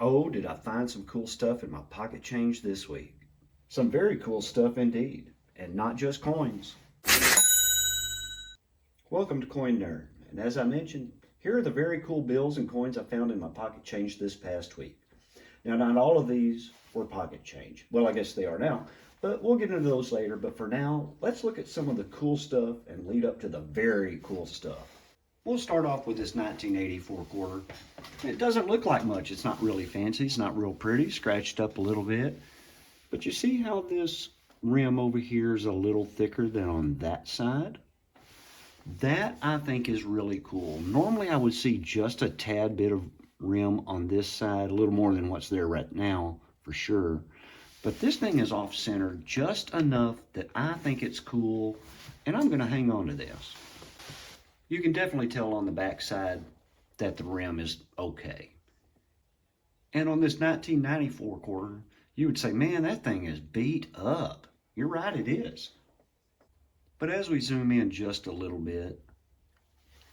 Oh, did I find some cool stuff in my pocket change this week? Some very cool stuff indeed, and not just coins. Welcome to Coin Nerd, and as I mentioned, here are the very cool bills and coins I found in my pocket change this past week. Now, not all of these were pocket change. Well, I guess they are now, but we'll get into those later. But for now, let's look at some of the cool stuff and lead up to the very cool stuff. We'll start off with this 1984 quarter. It doesn't look like much. It's not really fancy. It's not real pretty. Scratched up a little bit. But you see how this rim over here is a little thicker than on that side? That, I think, is really cool. Normally, I would see just a tad bit of rim on this side, a little more than what's there right now, for sure. But this thing is off-centered just enough that I think it's cool, and I'm going to hang on to this. You can definitely tell on the back side that the rim is okay. And on this 1994 quarter, you would say, man, that thing is beat up. You're right, it is. But as we zoom in just a little bit,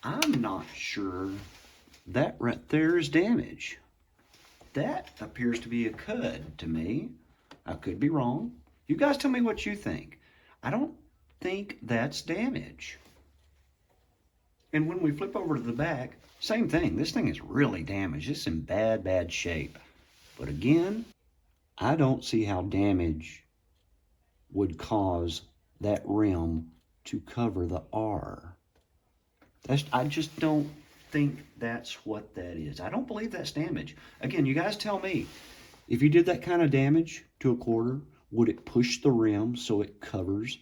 I'm not sure that right there is damage. That appears to be a cud to me. I could be wrong. You guys tell me what you think. I don't think that's damage. And when we flip over to the back, same thing. This thing is really damaged. It's in bad, bad shape. But again, I don't see how damage would cause that rim to cover the R. I just don't think that's what that is. I don't believe that's damage. Again, you guys tell me, if you did that kind of damage to a quarter, would it push the rim so it covers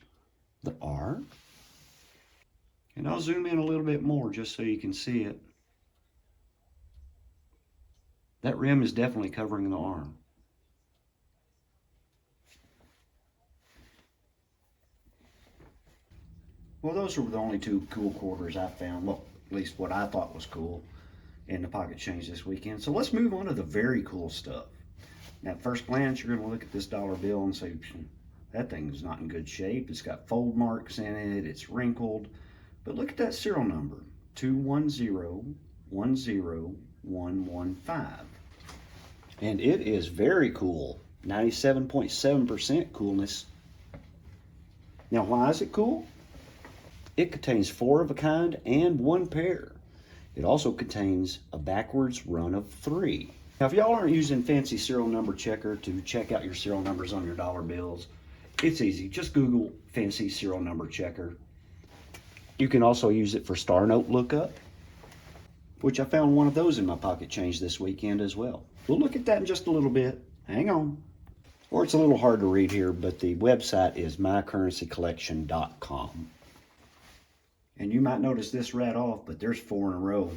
the R? And I'll zoom in a little bit more just so you can see it. That rim is definitely covering the arm. Well, those were the only two cool quarters I found. Well, at least what I thought was cool in the pocket change this weekend. So let's move on to the very cool stuff. Now, at first glance, you're going to look at this dollar bill and say, that thing's not in good shape. It's got fold marks in it. It's wrinkled. But look at that serial number, 210-10115. And it is very cool, 97.7% coolness. Now, why is it cool? It contains 4 of a kind and 1 pair. It also contains a backwards run of 3. Now, if y'all aren't using fancy serial number checker to check out your serial numbers on your dollar bills, it's easy. Just Google fancy serial number checker. You can also use it for star note lookup, which I found one of those in my pocket change this weekend as well. We'll look at that in just a little bit. Hang on. Or it's a little hard to read here, but the website is mycurrencycollection.com. And you might notice this right off, but there's 4 in a row.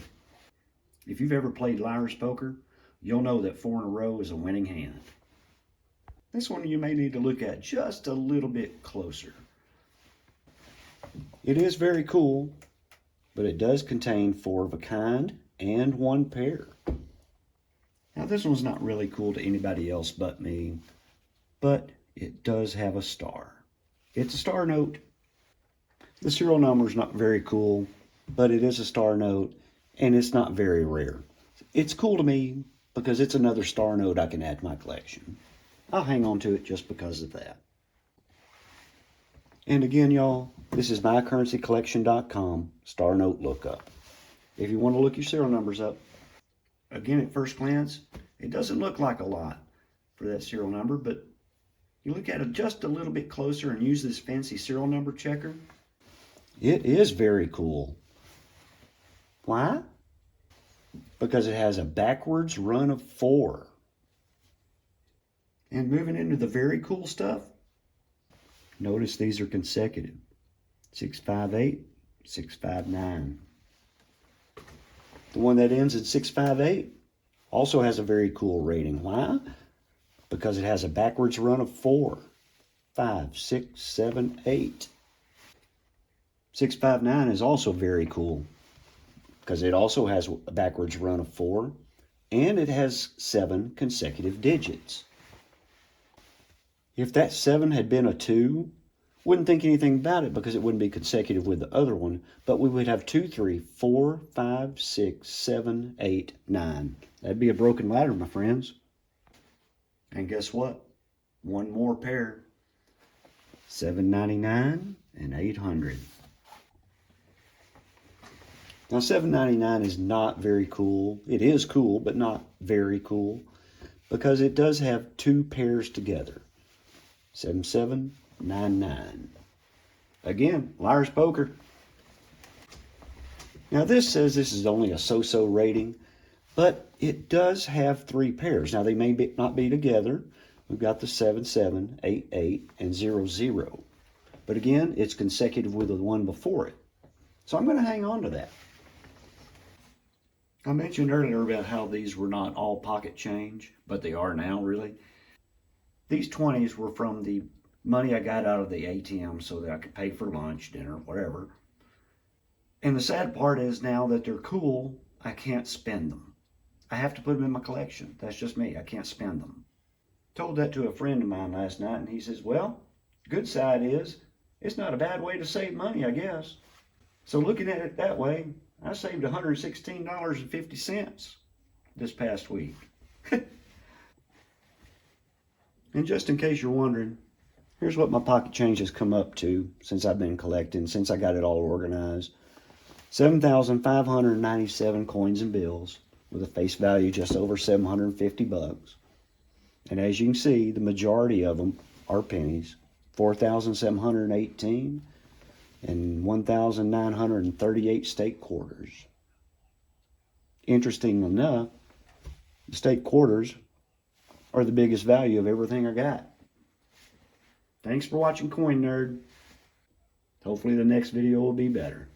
If you've ever played liar's poker, you'll know that 4 in a row is a winning hand. This one you may need to look at just a little bit closer. It is very cool, but it does contain 4 of a kind and 1 pair. Now, this one's not really cool to anybody else but me, but it does have a star. It's a star note. The serial number is not very cool, but it is a star note, and it's not very rare. It's cool to me because it's another star note I can add to my collection. I'll hang on to it just because of that. And again, y'all, this is mycurrencycollection.com, star note lookup. If you want to look your serial numbers up, again, at first glance, it doesn't look like a lot for that serial number, but you look at it just a little bit closer and use this fancy serial number checker, it is very cool. Why? Because it has a backwards run of 4. And moving into the very cool stuff, notice these are consecutive. 658, 659. The one that ends at 658 also has a very cool rating. Why? Because it has a backwards run of 4. 5, 6, 7, 8. 659 is also very cool because it also has a backwards run of 4 and it has 7 consecutive digits. If that 7 had been a 2, wouldn't think anything about it because it wouldn't be consecutive with the other one, but we would have 2, 3, 4, 5, 6, 7, 8, 9. That'd be a broken ladder, my friends. And guess what? One more pair. $7.99 and $800. Now $7.99 is not very cool. It is cool, but not very cool, because it does have two pairs together. 7799. Again, Liar's Poker. Now this says this is only a so-so rating, but it does have three pairs. Now they may not be together. We've got the 77, 88, and 00. But again, it's consecutive with the one before it. So I'm going to hang on to that. I mentioned earlier about how these were not all pocket change, but they are now, really. These 20s were from the money I got out of the ATM so that I could pay for lunch, dinner, whatever. And the sad part is now that they're cool, I can't spend them. I have to put them in my collection. That's just me. I can't spend them. Told that to a friend of mine last night, and he says, well, good side is it's not a bad way to save money, I guess. So looking at it that way, I saved $116.50 this past week. And just in case you're wondering, here's what my pocket change has come up to since I've been collecting, since I got it all organized. 7,597 coins and bills with a face value just over 750 bucks. And as you can see, the majority of them are pennies. 4,718 and 1,938 state quarters. Interesting enough, the state quarters are the biggest value of everything I got. Thanks for watching, Coin Nerd. Hopefully the next video will be better.